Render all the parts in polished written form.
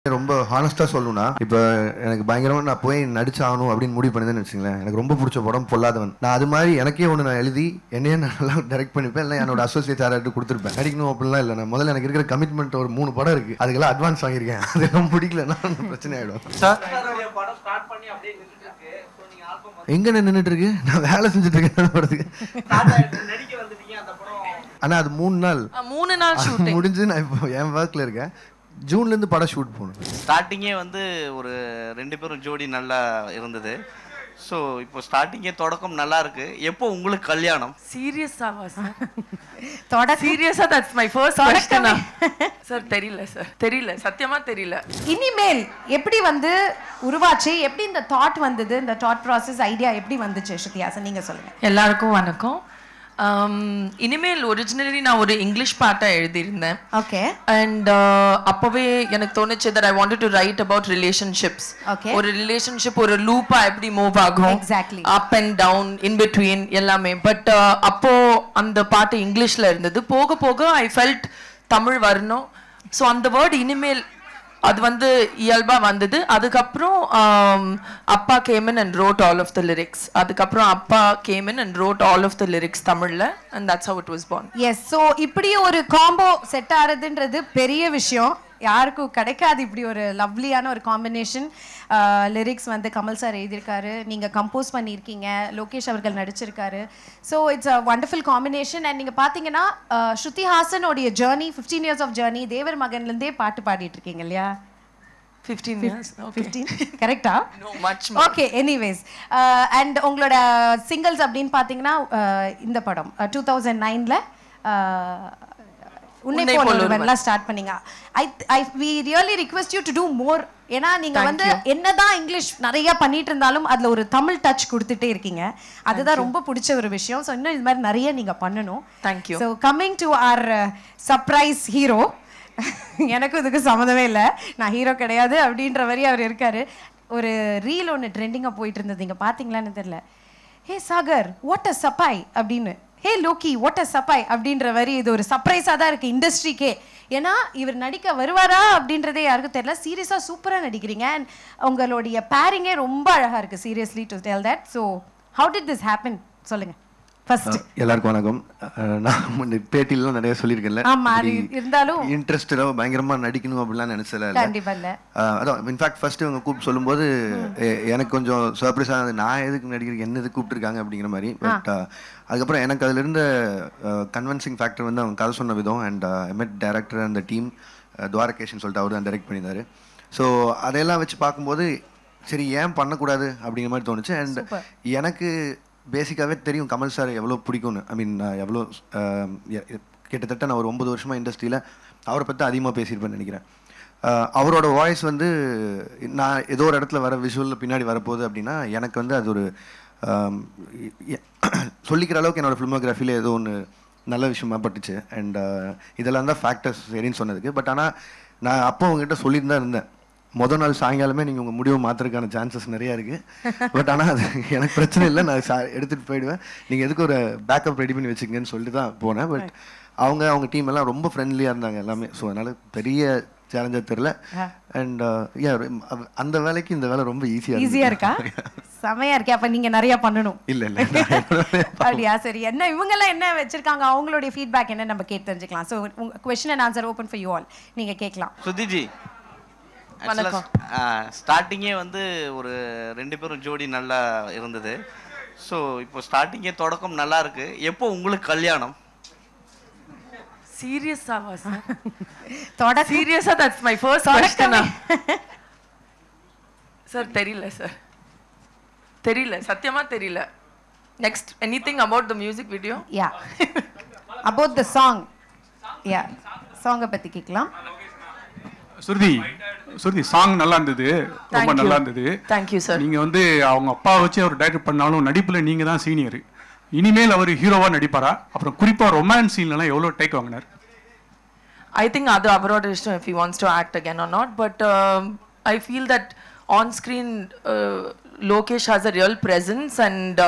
ரொம்ப ஹானஸ்டா சொல்லணும்னா இப்போ எனக்கு பயங்கரமா நான் போய் நடிச்சாகணும் அப்படின்னு முடிவு பண்ணிருந்தேன்னு வச்சுங்களேன். எனக்கு ரொம்ப பிடிச்ச படம் பொல்லாதவன். நான் அது மாதிரி எனக்கே ஒன்று நான் எழுதி என்னையே நல்லா டைரக்ட் பண்ணிப்பேன், இல்லை என்னோட அசோசியேட் யாராவது கொடுத்துருப்பேன். நடிக்கணும் அப்படிலாம் இல்லை. நான் முதல்ல எனக்கு இருக்கிற கமிட்மெண்ட் ஒரு 3 படம் இருக்கு, அதுக்கெல்லாம் அட்வான்ஸ் வாங்கியிருக்கேன். அதெல்லாம் பிடிக்கலன்னா பிரச்சனை ஆயிடும். எங்க நின்றுட்டு இருக்கு, நான் வேலை செஞ்சுட்டு இருக்கேன் படத்துக்கு. ஆனா அது 3 நாள் முடிஞ்சு நான் இப்போ என் ஒர்க்ல இருக்கேன். ஜூன்ல இருந்து படம் ஷூட் போகணும். ஸ்டார்டிங்கே வந்து ஒரு 2 பேரும் ஜோடி நல்லா இருந்தது. ஸோ இப்போ ஸ்டார்டிங்கே தொடக்கம் நல்லா இருக்கு. எப்போ உங்களுக்கு கல்யாணம்? சீரியஸாவா சார்? சீரியஸா that's my first question. Sir தெரியல சார், தெரியல, சத்தியமா தெரியல. இனிமேல் எப்படி வந்து உருவாச்சு, எப்படி இந்த தாட் வந்தது, இந்த தாட் ப்ராசஸ் ஐடியா எப்படி வந்துச்சு ஸ்ருதி ஹாசன், நீங்க சொல்லுங்க. எல்லாருக்கும் வணக்கம். இனிமேல் ஒரிஜினலி நான் ஒரு இங்கிலீஷ் பாட்டை எழுதியிருந்தேன். ஓகே. அண்ட் அப்போவே எனக்கு தோணுச்சு that I wanted to write about relationships. Okay. ஒரு ரிலேஷன்ஷிப் ஒரு லூப்பா எப்படி மூவ் ஆகும், Exactly. Up and down, in between எல்லாமே. பட் அப்போ அந்த பாட்டு இங்கிலீஷ்ல இருந்தது. போக போக ஐ ஃபெல்ட் தமிழ் வரணும். ஸோ அந்த வேர்ட் இனிமேல் அது வந்து இயல்பா வந்தது. அதுக்கப்புறம் அப்பா came in and wrote all of the lyrics. அதுக்கப்புறம் அப்பா came in and wrote all of the lyrics தமிழ்ல, and that's how it was born. Yes. So இப்படி ஒரு காம்போ செட் ஆகிறதுன்றது பெரிய விஷயம், யாருக்கும் கிடைக்காது. இப்படி ஒரு லவ்லியான ஒரு காம்பினேஷன். லிரிக்ஸ் வந்து கமல் சார் எழுதியிருக்காரு, நீங்கள் கம்போஸ் பண்ணியிருக்கீங்க, லோகேஷ் அவர்கள் நடிச்சிருக்காரு. So it's a wonderful combination. And நீங்கள் பார்த்தீங்கன்னா ஸ்ருதி ஹாசனோடைய ஜேர்னி, 15 years ஆஃப் ஜேர்னி, தேவர் மகன்லேருந்தே பாட்டு பாடிட்டு இருக்கீங்க இல்லையா? 15 years. Okay. 15 கரெக்டா? No, much more. Okay. Anyways, and உங்களோட சிங்கிள்ஸ் அப்படின்னு பார்த்தீங்கன்னா இந்த படம் 2009ல உன்னை போல ஒருவன்லாம் ஸ்டார்ட் பண்ணீங்க. we really request you to do more. ஏன்னா நீங்க வந்து என்னதான் இங்கிலீஷ் நிறைய பண்ணிட்டு இருந்தாலும் அதுல ஒரு தமிழ் டச் கொடுத்துட்டே இருக்கீங்க. அதுதான் ரொம்ப பிடிச்ச ஒரு விஷயம். ஸோ இன்னும் இது மாதிரி நிறைய நீங்க பண்ணணும். Thank you. So coming to our surprise hero, எனக்கும் இதுக்கு சம்மந்தமே இல்லை, நான் ஹீரோ கிடையாது அப்படின்ற மாதிரி அவர் இருக்காரு. ஒரு ரீல் ஒன்று ட்ரெண்டிங்காக போயிட்டு இருந்தது, நீங்கள் பார்த்தீங்களான்னு தெரியல. ஹே சாகர் வாட் அ சப்பாய் அப்படின்னு, ஹே லோக்கி வாட் அ சப்பாய் அப்படின்ற மாதிரி. இது ஒரு சர்ப்ரைஸாக தான் இருக்குது இண்டஸ்ட்ரிக்கே. ஏன்னா இவர் நடிக்க வருவாரா அப்படின்றதே யாருக்கும் தெரியல. சீரியஸாக சூப்பராக நடிக்கிறீங்க. அண்ட் உங்களுடைய பேரிங்கே ரொம்ப அழகாக இருக்குது. Seriously to tell that. So how did this happen சொல்லுங்கள் ஃபர்ஸ்ட். எல்லாருக்கும் வணக்கம். நான் பேட்டிலாம் நிறைய சொல்லியிருக்கேன்ல, இருந்தாலும் இன்ட்ரெஸ்டடா பயங்கரமா நடிக்கணும் அப்படிலாம் நினைச்சல. கண்டிப்பா இல்ல. அதான் இன்ஃபேக்ட் ஃபர்ஸ்ட் இவங்க கூப்பிட்டு சொல்லும்போது எனக்கு கொஞ்சம் சர்ப்ரைஸா இருந்தது, நான் எதுக்கு நடிக்கிறேன், என்ன எதுக்கு கூப்பிட்டுருக்காங்க அப்படிங்கிற மாதிரி. பட் அதுக்கப்புறம் எனக்கு அதுல இருந்த கன்வின்சிங் ஃபேக்டர் வந்து அவங்க கதை சொன்ன விதம். அண்ட் எம்எட் டைரக்டர் அந்த டீம் துவாரகேஷன் சொல்லிட்டு அவர் தான் டைரக்ட் பண்ணியிருந்தாரு. ஸோ அதையெல்லாம் வச்சு பார்க்கும்போது சரி ஏன் பண்ணக்கூடாது அப்படிங்கிற மாதிரி தோணுச்சு. அண்ட் எனக்கு பேசிக்காகவே தெரியும் கமல் சார் எவ்வளோ பிடிக்கும்னு. ஐ மீன் எவ்வளோ கிட்டத்தட்ட நான் ஒரு 9 வருஷமாக இண்டஸ்ட்ரியில் அவரை பற்றி அதிகமாக பேசியிருப்பேன்னு நினைக்கிறேன். அவரோட வாய்ஸ் வந்து நான் ஏதோ ஒரு இடத்துல வர விஷுவலில் பின்னாடி வரப்போகுது அப்படின்னா எனக்கு வந்து அது ஒரு சொல்லிக்கிற அளவுக்கு என்னோடய ஃபிலிமோகிராஃபியில் ஏதோ ஒன்று நல்ல விஷயமா பட்டுச்சு. அண்ட் இதெல்லாம் தான் ஃபேக்டர்ஸ் சரின்னு சொன்னதுக்கு. பட் ஆனால் நான் அப்போ உங்ககிட்ட சொல்லிட்டு தான் இருந்தேன், முதல் நாள் சாயங்காலமே நீங்கள் உங்கள் முடிவை மாற்றுறதுக்கான சான்சஸ் நிறையா இருக்குது. பட் ஆனால் அது எனக்கு பிரச்சனை இல்லை, நான் எடுத்துகிட்டு போயிடுவேன், நீங்கள் எதுக்கு ஒரு பேக்கப் ரெடி பண்ணி வச்சுக்கங்கன்னு சொல்லிட்டு தான் போனேன். பட் அவங்க டீம் எல்லாம் ரொம்ப ஃப்ரெண்ட்லியாக இருந்தாங்க எல்லாமே. ஸோ அதனால் பெரிய சேலஞ்சாக தெரில. அண்ட் அந்த வேலைக்கு இந்த வேலை ரொம்ப ஈஸியாக இருக்கா? செமையா இருக்கே. அப்ப நீங்க நிறைய பண்ணணும். இல்ல இல்ல அப்படியா? சரி. என்ன இவங்க எல்லாம் என்ன வச்சிருக்காங்க, அவங்களுடைய ஃபீட்பேக் என்ன நம்ம கேட்டு தெரிஞ்சுக்கலாம். So question and answer open for you all. நீங்க கேட்கலாம். சுதிஜி, ஸ்டார்டிங்கே வந்து ஒரு 2 பேரும் ஜோடி நல்லா இருந்தது. ஸோ இப்போ ஸ்டார்டிங்கே தொடக்கம் நல்லா இருக்கு. எப்போ உங்களுக்கு கல்யாணம்? சீரியஸாவா சார்? சீரியஸா that's my first question. Sir தெரியல சார், தெரியல, சத்தியமா தெரியல. Next anything about the music video? Yeah, about the song. Yeah, சாங்கை பத்தி கேட்கலாம். சுருதி சாங் நல்லா இருந்தது, ரொம்ப நல்லா இருந்தது. Thank you sir. நீங்க வந்து அவங்க அப்பா வச்சு அவர் டைரக்ட் பண்ணாலும் நடிப்புல நீங்க தான் சீனியர். இனிமேல் அவர் ஹீரோவா நடிப்பாரா? அப்புறம் குறிப்பா ரொமான்ஸ் சீன்லாம் எவ்வளவு டேக் வாங்கினார்? I think அது அவரோட இஷ்டம் if he wants to act again or not, but I feel that on screen Lokesh has a real presence and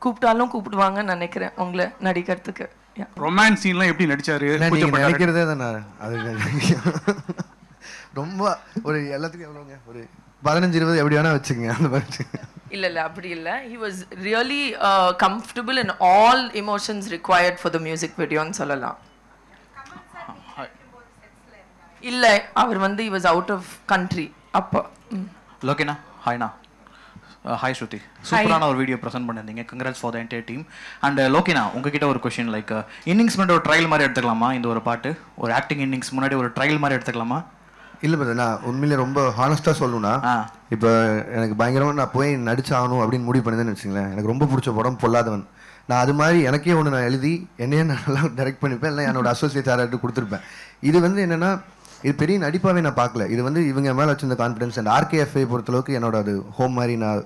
கூப்பிட்டாலும் கூப்பிடுவாங்கன்னு நினைக்கிறேன் உங்களை நடிக்கிறதுக்கு. ரொமான்ஸ் சீன்லாம் எப்படி நடிச்சாரு? நினைக்கிறதே தானே அது ரொம்ப ஒரு எல்லாத்துக்கும் எவ்வளோங்க ஒரு 15-20 எப்படி வேணா வச்சுங்க அந்த மாதிரி. இல்ல அப்படி இல்ல. he was really comfortable in all emotions required for the music video ன்னு சொல்லலாம். இல்ல அவர் வந்து he was out of country அப்போ. லோகேனா ஹாய்னா. ஹாய் ஸ்ருதி, சூப்பரான ஒரு வீடியோ ப்ரெசென்ட் பண்ணியிருந்தீங்க. Congrats for the entire team. And லோகேனா, உங்ககிட்ட ஒரு கொஸ்டின், லைக் இன்னிங்ஸ் முன்னாடி ஒரு ட்ரையல் மாதிரி எடுத்துக்கலாமா இந்த ஒரு பாட்டு? ஒரு ஆக்டிங் இன்னிங்ஸ் முன்னாடி ஒரு ட்ரையல் மாதிரி எடுத்துக்கலாமா? இல்லை பிரதர், நான் உண்மையிலே ரொம்ப ஹானஸ்ட்டாக சொல்லணும்னா, இப்போ எனக்கு பயங்கரமாக நான் போய் நடிச்சாகணும் அப்படின்னு முடிவு பண்ணிருந்தேன்னு வச்சுங்களேன். எனக்கு ரொம்ப பிடிச்ச படம் பொல்லாதவன். நான் அது மாதிரி எனக்கே ஒன்று நான் எழுதி என்னையே நான் நல்லா டைரக்ட் பண்ணிப்பேன், இல்லை என்னோட அசோசியேட் யாராட்டு கொடுத்துருப்பேன். இது வந்து என்னென்னா, இது பெரிய நடிப்பாகவே நான் பார்க்கல. இது வந்து இவங்க மேலே வச்சிருந்த கான்ஃபிடன்ஸ். அண்ட் RKFஐ பொறுத்தளவுக்கு என்னோட அது ஹோம் மாதிரி. நான்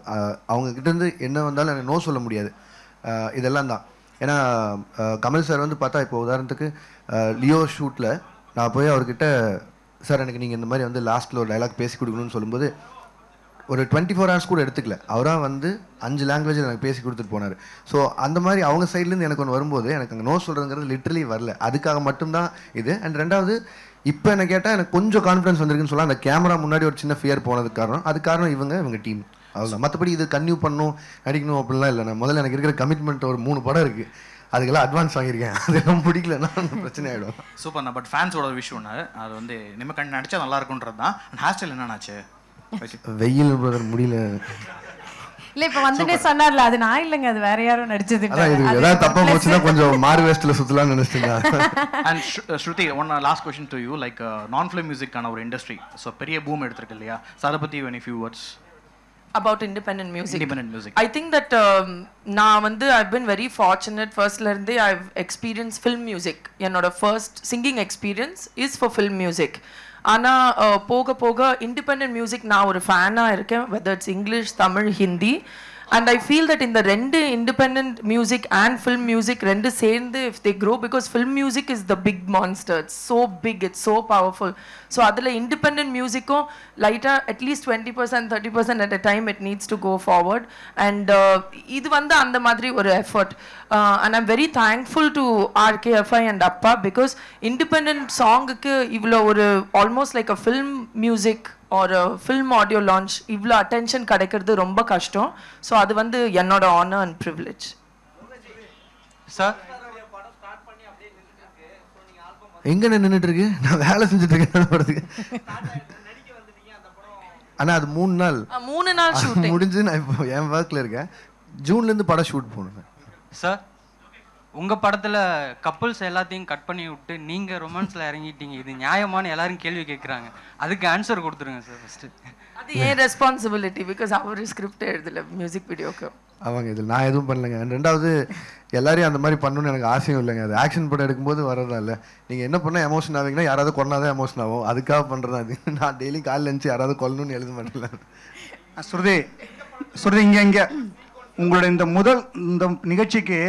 அவங்கக்கிட்டேருந்து என்ன வந்தாலும் எனக்கு நோ சொல்ல முடியாது. இதெல்லாம் தான். ஏன்னா கமல் சார் வந்து பார்த்தா, இப்போ உதாரணத்துக்கு லியோ ஷூட்டில் நான் போய் அவர்கிட்ட, சார் எனக்கு நீங்கள் இந்த மாதிரி வந்து லாஸ்ட்டில் ஒரு டைலாக் பேசி கொடுக்கணும்னு சொல்லும்போது ஒரு 24 hours கூட எடுத்துக்கல. அவராக வந்து 5 லாங்குவேஜில் எனக்கு பேசி கொடுத்துட்டு போனார். ஸோ அந்த மாதிரி அவங்க சைட்லேருந்து எனக்கு ஒன்று வரும்போது எனக்கு அங்கே நோ சொல்கிறதுங்கிறது லிட்ரலி வரல. அதுக்காக மட்டும்தான் இது. அண்ட் ரெண்டாவது, இப்போ என்ன கேட்டால் எனக்கு கொஞ்சம் கான்ஃபிடன்ஸ் வந்திருக்குன்னு சொல்லலாம். அந்த கேமரா முன்னாடி ஒரு சின்ன ஃபியர் போனதுக்கு காரணம், அது காரணம் இவங்க டீம், அவ்வளோதான். மற்றபடி இது கன்டினியூ பண்ணணும் நடிக்கணும் அப்படிலாம் இல்லை. நான் முதல்ல எனக்கு இருக்கிற கமிட்மெண்ட் ஒரு 3 படம் இருக்குது, அதுக்கெல்லாம் அட்வான்ஸ் வாங்கியிருக்கேன். அதெல்லாம் பிடிக்கலன்னா பிரச்சனை ஆகிடும். சூப்பர்ண்ணா. பட் ஃபேன்ஸோட விஷயம் ஒன்று, அது வந்து நம்ம நடிச்சா நல்லா இருக்குன்றது தான். அண்ட் ஹேர் ஸ்டைல் என்னன்னாச்சு? வெயில் பிரதர் முடியல. இல்ல இப்ப வந்துட்டே சொன்னார்ல, அது நான் இல்லைங்க, அது வேற யாரும் நடிச்சது. ஏதாவது தப்பா போச்சுன்னா கொஞ்சம் மாறு வேஸ்ட்ல சுத்தலாம் நினைச்சிட்டீங்க. And Shruti, one last question to you. Like நான் ஃபிலிம் மியூசிக்கான ஒரு இண்டஸ்ட்ரி ஸோ பெரிய பூம் எடுத்திருக்கு இல்லையா? ஸோ அதை பற்றி any few words about independent music. Independent music. I think that நான் வந்து I've been very fortunate. Firstல இருந்தே I've experienced film music. என்னோட first singing experience is for film music. ஆனா போக போக independent music நான் ஒரு ஃபேனா இருக்கேன், whether it's English, Tamil, Hindi. And I feel that in the ரெண்டு independent music and film music ரெண்டு சேர்ந்து if they grow, because film music is the big monster, it's so big, it's so powerful. So அதில் independent musicum லைட்டா at least 20% 30% at a time it needs to go forward. And இது வந்து அந்த மாதிரி ஒரு effort. And I'm very thankful to RKFI and Appa, because independent songக்கு இவ்வளோ ஒரு almost like a film music or a film audio launch இவ்வளோ attention கிடைக்கிறது ரொம்ப கஷ்டம். ஸோ அது வந்து என்னோட honor and privilege. சார் எங்க நின்றுட்டு இருக்கு? நான் வேலை செஞ்சுட்டு இருக்கேன் படத்துக்கு. ஆனா அது 3 நாள் ஷூட்டிங் முடிஞ்சு நான் இப்போ என் ஒர்க்ல இருக்கேன். ஜூன்ல இருந்து படம் ஷூட் போகணும். சார், உங்க படத்துல கப்புள்ஸ் எல்லாத்தையும் கட் பண்ணி விட்டு நீங்க ரொமான்ஸ்ல இறங்கிட்டீங்க, இது நியாயமான எல்லாரும் கேள்வி கேட்குறாங்க. அதுக்கு ஆன்சர் கொடுத்துருங்க சார் ஃபர்ஸ்ட். அது ஏன் ரெஸ்பான்சிபிலிட்டி? பிகாஸ் அவர் ஸ்கிரிப்ட் எழுதல மியூசிக் வீடியோக்கு. அவங்க இதில் நான் எதுவும் பண்ணலைங்க. ரெண்டாவது, எல்லாரையும் அந்த மாதிரி பண்ணணும்னு எனக்கு ஆசையும் இல்லைங்க. அது ஆக்ஷன் படம் எடுக்கும்போது வரதா இல்லை. நீங்கள் என்ன பண்ணால் எமோஷன் ஆவீங்கன்னா, யாராவது கொண்டாதான் எமோஷன் ஆகும், அதுக்காக பண்ணுறதா அது. நான் டெய்லி காலையில் இருந்துச்சு யாராவது கொல்லணும்னு எழுத மாட்டேன். ஸ்ருதி இங்கே உங்களோட இந்த நிகழ்ச்சிக்கு,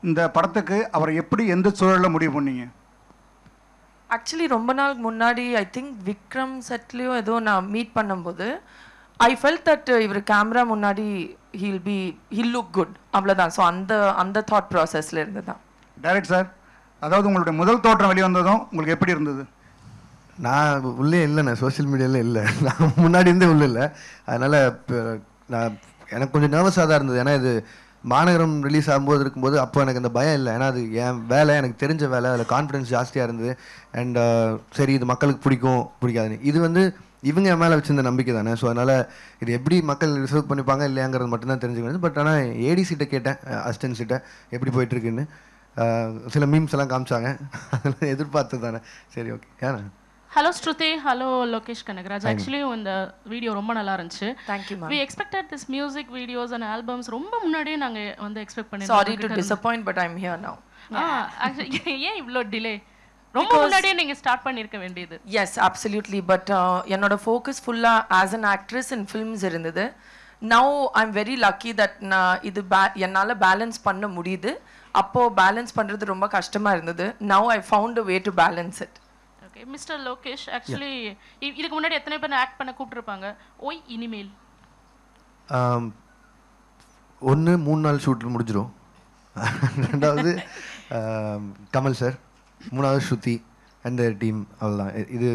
இந்த படத்துக்கு அவர் எப்படி எந்த சூழலில் முடிவு பண்ணீங்க? ஆக்சுவலி ரொம்ப நாளுக்கு முன்னாடி ஐ திங்க் விக்ரம் செட்லேயோ ஏதோ நான் மீட் பண்ணும்போது ஐ ஃபெல்ட் தட் இவர் கேமரா முன்னாடி ஹில் லுக் குட், அவ்வளோதான். ஸோ அந்த தாட் ப்ராசஸில் இருந்து தான். டைரக்ட் சார், அதாவது உங்களுடைய முதல் தோற்றம் வெளிவந்ததும் உங்களுக்கு எப்படி இருந்தது? நான் உள்ளே இல்லைண்ணே, சோஷியல் மீடியாவில் இல்லை. நான் முன்னாடி இருந்தே உள்ளே இல்லை. அதனால் நான் எனக்கு கொஞ்சம் நர்வஸாக தான் இருந்தது. ஏன்னா இது மாநகரம் ரிலீஸ் ஆகும்போது இருக்கும்போது அப்போ எனக்கு அந்த பயம் இல்லை. ஏன்னா அது என் வேலை, எனக்கு தெரிஞ்ச வேலை, அதில் கான்ஃபிடன்ஸ் ஜாஸ்தியாக இருந்தது. அண்ட் சரி இது மக்களுக்கு பிடிக்கும் பிடிக்காதுன்னு, இது வந்து இவங்க என் மேலே வச்சிருந்த நம்பிக்கை தானே. ஸோ அதனால் இது எப்படி மக்கள் ரிசர்வ் பண்ணிப்பாங்க இல்லையாங்கிறது மட்டும்தான் தெரிஞ்சுக்கணும். பட் ஆனால் ஏடிசிட்ட கேட்டேன், அசிஸ்டன்ட்ஸிட்ட எப்படி போயிட்டுருக்குன்னு. சில மீம்ஸ் எல்லாம் காமிச்சாங்க, அதெல்லாம் எதிர்பார்த்து தானே. சரி ஓகே. ஏன்னா hello Shruti, hello Lokesh Kanagaraj. Actually இந்த வீடியோ ரொம்ப நல்லா இருந்துச்சு. Thank you ma'am. We expected this music videos and albums ரொம்ப முன்னாடியே நாங்க வந்து எக்ஸ்பெக்ட் பண்ணிருந்தோம். Sorry to disappoint but I am here now. Actually ஏன் இவ்ளோ டிலே? ரொம்ப முன்னாடியே நீங்க ஸ்டார்ட் பண்ணிருக்க வேண்டியது. Yes absolutely. பட் என்னோட ஃபோக்கஸ் ஃபுல்லா as an actress in films இருந்தது. Now I am very lucky that நான் இது என்னால் பேலன்ஸ் பண்ண முடியுது. அப்போ பேலன்ஸ் பண்றது ரொம்ப கஷ்டமா இருந்தது. Now I found a way to balance it. Okay mister Lokesh, actually இதுக்கு முன்னாடி எத்தனை பேர் ஆக்ட் பண்ண கூப்பிட்டுருப்பாங்க? ஓய் இனிமேல் 3 நாள் ஷூட்டில் முடிஞ்சிடும். ரெண்டாவது கமல் சார், 3வது ஸ்ருதி அண்ட் டீம், அவ்வளோதான். இது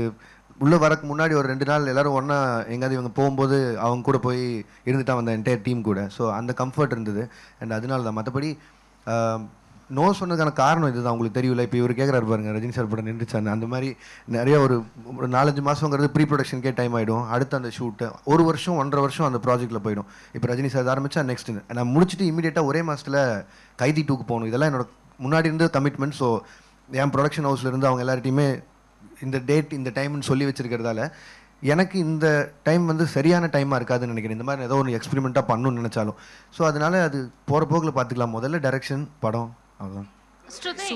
உள்ளே வரக்கு முன்னாடி ஒரு 2 நாள் எல்லோரும் ஒன்றா எங்கேயாவது இவங்க போகும்போது அவங்க கூட போய் இருந்துட்டா வந்த என்டையர் டீம் கூட. ஸோ அந்த கம்ஃபர்ட் இருந்தது. அண்ட் அதனால தான். மற்றபடி நோ சொன்னதுக்கான காரணம் இதுதான். உங்களுக்கு தெரியல, இப்போ இவர் கேட்குறாரு பாருங்க, ரஜினி சார் படம் நின்றுச்சான்னு. அந்த மாதிரி நிறைய ஒரு 4-5 மாதங்கிறது ப்ரீ ப்ரொடக்ஷனுக்கே டைம் ஆகிடும். அடுத்து அந்த ஷூட்டு 1 வருஷம் 1.5 வருஷம் அந்த ப்ராஜெக்ட்டில் போயிடும். இப்போ ரஜினி சார் ஆரம்பித்தா நெக்ஸ்ட் நான் முடிச்சுட்டு இமீடியட்டாக ஒரே மாதத்தில் கைதி 2க்கு போகணும். இதெல்லாம் என்னோட முன்னாடி இருந்து கமிட்மெண்ட். ஸோ என் ப்ரொடக்ஷன் ஹவுஸ்லேருந்து அவங்க எல்லார்ட்டையுமே இந்த டேட் இந்த டைம்னு சொல்லி வச்சுருக்கிறதால எனக்கு இந்த டைம் வந்து சரியான டைமாக இருக்காதுன்னு நினைக்கிறேன். இந்த மாதிரி ஏதோ ஒன்று எக்ஸ்பெரிமெண்ட்டாக பண்ணணும்னு நினச்சாலும். ஸோ அதனால அது போகிற போக்கில் பார்த்துக்கலாம். முதல்ல டைரக்ஷன், படம், அவ்வளோதான். ஸ்ருதி,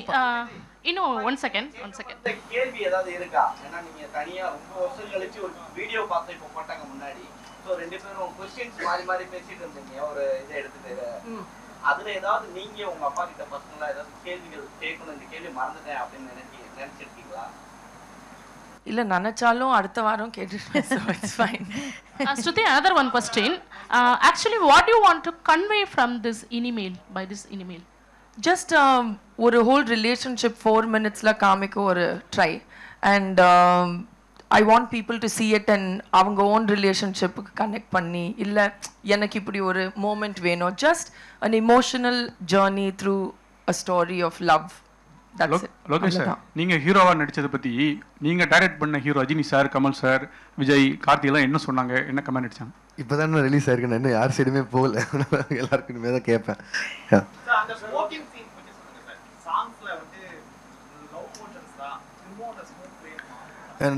இன்னும் ஒன் செகண்ட் கேள்வி ஏதாவது இருக்கா? ஏன்னா நீங்க தனியா ரொம்ப வருஷம் கழிச்சு ஒரு வீடியோ பார்த்து இப்போ போட்டாங்க முன்னாடி. ஸோ 2 பேரும் கொஸ்டின்ஸ் மாறி பேசிட்டு இருந்தீங்க ஒரு இதை எடுத்துட்டு. அதுல ஏதாவது நீங்க உங்க அப்பா கிட்ட பர்சனலா ஏதாவது கேள்விகள் கேட்கணும், இந்த கேள்வி மறந்துட்டேன் அப்படின்னு நினைச்சிருக்கீங்களா? இல்லை, நினச்சாலும் அடுத்த வாரம் கேட்டுருக்கேன். So it's fine. Shruti, another one question. Actually, what do you want to convey from this email, by this email? Just ஒரு ஹோல் ரிலேஷன்ஷிப் 4 minutesல காமிக்க ஒரு try. And I want people to see it and அவங்க own ரிலேஷன்ஷிப்புக்கு connect பண்ணி, இல்லை எனக்கு இப்படி ஒரு மூமெண்ட் வேணும், just an emotional journey through a story of love. Lokesh sir, நீங்கள் ஹீரோவாக நடித்ததை பற்றி நீங்கள் டைரக்ட் பண்ண hero Rajini sir, Kamal sir, Vijay, கார்த்திகெல்லாம் என்ன சொன்னாங்க, என்ன கமெண்ட் அடிச்சாங்க? இப்போ தான் ரிலீஸ் ஆயிருக்கு, நான் இன்னும் யார் சைடுமே போகல. எல்லாருக்கும் இனிமேல் தான் கேட்பேன்.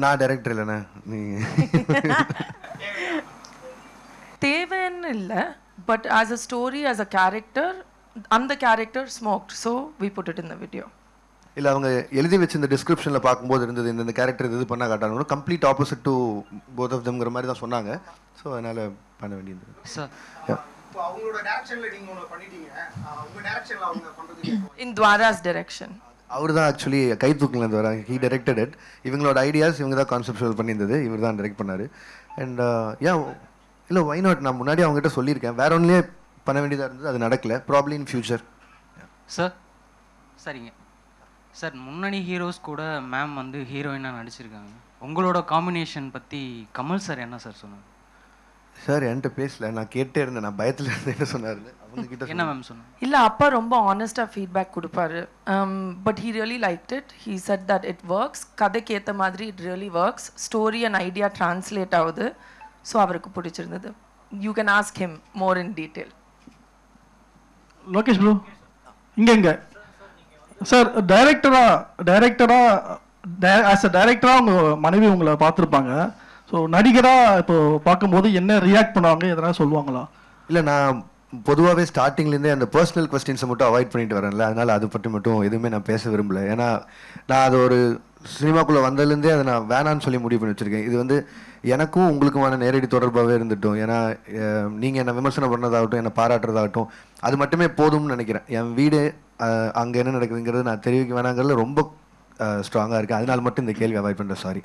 நான் டைரக்டர் இல்லைண்ணே, நீங்கள் தேவைன்னு இல்லை. But as a story, as a character, அந்த character smoked, so we put it in the video. இல்லை, அவங்க எழுதி வச்சு இந்த டிஸ்கிரிப்ஷனில் பார்க்கும்போது இருந்தது இந்த கேரக்டர் இது பண்ண காட்டாங்க. Complete opposite to both of தம்ங்கிற மாதிரி தான் சொன்னாங்க. ஸோ அதனால் பண்ண வேண்டியது. சார், அவங்களோட டைரக்ஷனில் நீங்கள் ஒன்று பண்ணிட்டீங்க, உங்கள் டைரக்ஷனில் அவங்க பண்ணுறது இன் துவாராஸ் டைரக்ஷன். அவர் தான் ஆக்சுவலி கை தூக்கலேருந்து வராங்க. He directed it. இவங்களோட ஐடியாஸ் இவங்க தான் கான்செப்டுவல் பண்ணியிருந்தது, இவர் தான் டைரக்ட் பண்ணார். அண்ட் இல்லை, வை நாட், நான் முன்னாடி அவங்ககிட்ட சொல்லியிருக்கேன், வேற ஒன்றுலேயே பண்ண வேண்டியதாக இருந்தது, அது நடக்கல. Probably in future. சார், சரிங்க சார், முன்னணி ஹீரோஸ் கூட மேம் வந்து ஹீரோயினாக நடிச்சிருக்காங்க. உங்களோட காம்பினேஷன் பற்றி கமல் சார் என்ன சார் சொன்னார்? சார் என்கிட்ட பேசல, நான் கேட்டே இருந்தேன், நான் பயத்தில் இருந்தேன். என்ன சொன்னாருன்னு அவங்க கிட்ட என்ன மேம் சொன்னாங்க? இல்லை, அப்பா ரொம்ப ஆனஸ்டாக ஃபீட்பேக் கொடுப்பாரு. But he really liked it. He set that it works, கதைக்கு ஏற்ற மாதிரி it really works, story and idea translate ஆகுது. ஸோ அவருக்கு பிடிச்சிருந்தது. You can ask him more in detail. Lokesh bro, இங்கே சார், டைரக்டராக ஆஸ் அ டைரக்டராக உங்கள் மனைவி உங்களை பார்த்துருப்பாங்க. ஸோ நடிகராக இப்போ பார்க்கும்போது என்ன ரியாக்ட் பண்ணுவாங்க, எதனா சொல்லுவாங்களா? இல்லை, நான் பொதுவாகவே ஸ்டார்டிங்லேருந்தே அந்த பர்சனல் கொஸ்டின்ஸை மட்டும் அவாய்ட் பண்ணிட்டு வரேன்ல, அதனால் அதை பற்றி மட்டும் எதுவுமே நான் பேச விரும்பல. ஏன்னா நான் அது ஒரு சினிமாக்குள்ளே வந்ததுலேருந்தே அதை நான் வேணான்னு சொல்லி முடிவு பண்ணி வச்சுருக்கேன். இது வந்து எனக்கும் உங்களுக்குமான நேரடி தொடர்பாகவே இருந்துட்டோம். ஏன்னா நீங்கள் என்னை விமர்சனம் பண்ணதாகட்டும், என்னை பாராட்டுறதாகட்டும், அது மட்டுமே போதும்னு நினைக்கிறேன். என் வீடு அங்கே என்ன நடக்குதுங்கிறது நான் தெரிவிக்க வேணாங்கிறதுல ரொம்ப ஸ்ட்ராங்காக இருக்கேன். அதனால மட்டும் இந்த கேள்வி அவாய்ட் பண்ணுறேன். சாரி.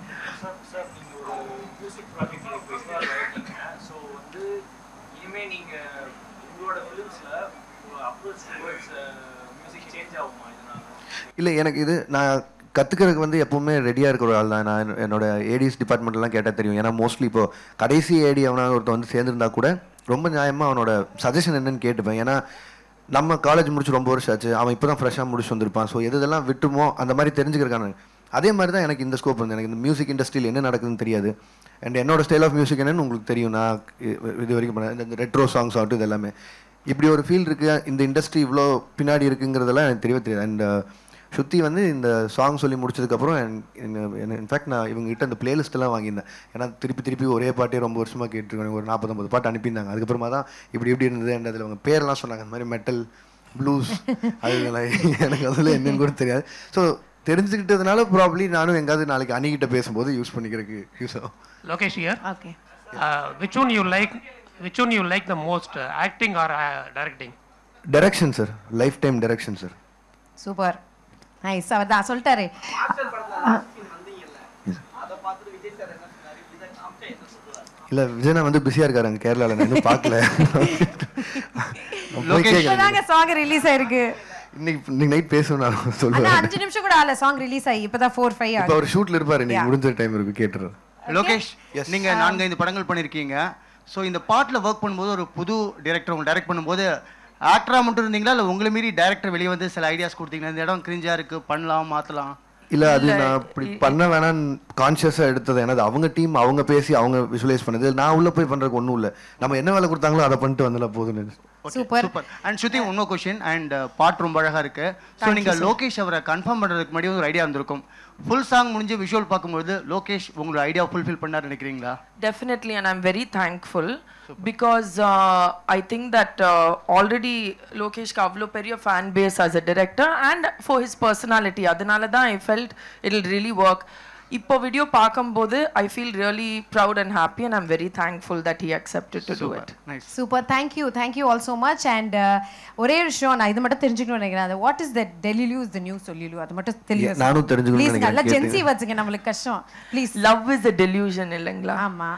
இல்லை, எனக்கு இது நான் கற்றுக்கிறதுக்கு வந்து எப்போவுமே ரெடியாக இருக்கிற ஒரு ஆள் தான். நான் என்னோட ஏடிஎஸ் டிபார்ட்மெண்ட்லாம் கேட்டால் தெரியும். ஏன்னா மோஸ்ட்லி இப்போது கடைசி ஏடி அவனாக ஒருத்தர் வந்து சேர்ந்துருந்தா கூட ரொம்ப நியாயமாக அவனோட சஜஷன் என்னன்னு கேட்டுப்பேன். ஏன்னா நம்ம காலேஜ் முடிச்சு ரொம்ப வருஷம் ஆச்சு, அவன் இப்போ தான் ஃப்ரெஷ்ஷாக முடிச்சு வந்திருப்பான். ஸோ எதெல்லாம் விட்டுமோ அந்த மாதிரி தெரிஞ்சுக்கிறக்கான அதே மாதிரி தான் எனக்கு இந்த ஸ்கோப் வந்து எனக்கு இந்த மியூசிக் இண்டஸ்ட்ரியில் என்ன நடக்குதுன்னு தெரியாது. அண்ட் என்னோட ஸ்டைல் ஆஃப் மியூசிக் என்னன்னு உங்களுக்கு தெரியும். நான் இது வரைக்கும் பண்ணேன் இந்த ரெட்ரோ சாங்ஸ் ஆகட்டும், இது எல்லாமே இப்படி ஒரு ஃபீல் இருக்குது. இந்த இண்டஸ்ட்ரி இவ்வளோ பின்னாடி இருக்குங்கிறதெல்லாம் எனக்கு தெரியவே தெரியாது. அண்ட் ஸ்ருதி வந்து இந்த சாங் சொல்லி முடிச்சதுக்கப்புறம் இன்ஃபேக்ட் நான் இவங்ககிட்ட இந்த பிளேலிஸ்ட்டெல்லாம் வாங்கியிருந்தேன். ஏன்னா திருப்பி ஒரே பாட்டே ரொம்ப வருஷமாக கேட்டுருக்கேன். ஒரு 40-50 பாட்டு அனுப்பியிருந்தாங்க. அதுக்கப்புறமா தான் இப்படி இருந்தது. அண்ட் அதில் அவங்க பேரெல்லாம் சொன்னாங்க, அந்த மாதிரி மெட்டல், ப்ளூஸ், அதெல்லாம் எனக்கு அதில் என்னன்னு கூட தெரியாது. ஸோ தெரிஞ்சுக்கிட்டதுனால ப்ராப்ளி நானும் எங்காவது நாளைக்கு அணிகிட்ட பேசும்போது யூஸ் பண்ணிக்கிறதுக்கு யூஸ் ஆகும். Lokesh here. Okay. which one you like the most, acting or directing? Direction sir, lifetime direction sir. Super. Nice. அவர் தான் சொல்லிட்டாரு. இல்லை, விஜயனா வந்து பிஸியாக இருக்காரு அங்கே கேரளாவில், நான் இன்னும் பார்க்கல. இப்போதாங்க சாங் ரிலீஸ் ஆயிருக்கு. இன்னைக்கு நைட் பேசணும் நான் சொல்லுவேன். 5 நிமிஷம் கூட ஆகல சாங் ரிலீஸ் ஆகி. இப்போதான் 4-5 இப்போ அவர் ஷூட்டில் இருப்பார். இன்னைக்கு முடிஞ்ச டைம் இருக்கு, கேட்டுறேன். லோகேஷ், நீங்க 4-5 படங்கள் பண்ணிருக்கீங்க. ஸோ இந்த பாட்டில் ஒர்க் பண்ணும்போது ஒரு புது டைரக்டர் உங்க டைரக்ட் பண்ணும்போது ஆக்டரா மட்டும் இருந்தீங்களா இல்லை உங்களை மீறி டைரக்டர் வெளியே வந்து சில ஐடியாஸ் கொடுத்தீங்களா? இந்த இடம் கிரிஞ்சா இருக்கு, பண்ணலாம், மாத்தலாம்? இல்ல அது நான் அப்படி பண்ண வேணான்னு கான்சியஸா எடுத்தது. ஏன்னா அவங்க டீம் அவங்க பேசி அவங்க விஷுவலைஸ் பண்ணது. நான் உள்ள போய் பண்றதுக்கு ஒன்றும் இல்லை. நம்ம என்ன வேலை கொடுத்தாங்களோ அதை பண்ணிட்டு வந்தல போதும். சூப்பர். அண்ட் ஸ்ருதி, இன்னொரு கொஸ்டின். அண்ட் பாட்டு ரொம்ப அழகா இருக்கு. ஸோ நீங்க லோகேஷ் அவரை கன்ஃபார்ம் பண்றதுக்கு முன்னாடி ஒரு ஐடியா இருந்திருக்கும். ஃபுல் சாங் முடிஞ்சு விஷுவல் பார்க்கும்போது லோகேஷ் உங்களோட ஐடியா ஃபுல்ஃபில் பண்ணார் நினைக்கிறீங்களா? Definitely, and I'm very thankful. Super. Because I think that already Lokesh ka avlo periya fan base as a director and for his personality, adanala da I felt it'll really work. இப்போ video பார்க்கும்போது I feel really proud and happy and I'm very thankful that he accepted to do it. Nice. Super. Thank you all so much. And ஒரே விஷயம் நான் இது மட்டும் தெரிஞ்சுக்கணும்னு நினைக்கிறேன். What is that Delulu is the new Solulu? அது மட்டும் தெரியும். நானும் தெரிஞ்சுக்கணும்னு நினைக்கிறேன். நல்ல ஜென்சி வச்சுங்க, நம்மளுக்கு கஷ்டம். Please. Love is a delusion இல்லைங்களா? ஆமா.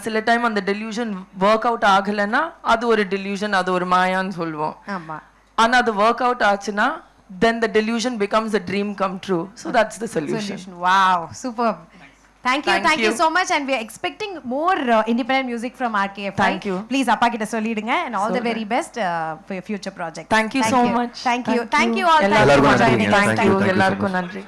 சில டைம் அந்த delusion work out ஆகலைன்னா அது ஒரு delusion, அது ஒரு மாயான்னு சொல்லுவோம். ஆமா. ஆனா அது work out ஆச்சுன்னா then the delusion becomes a dream come true. So that's the solution. Wow, superb. Thank you so much, and we are expecting more independent music from RKFI. Thank you. Please appa kitta sollidunga, and all the very best for your future project. Thank you so much. Thank you all. Thank you. Ellarkum nandri.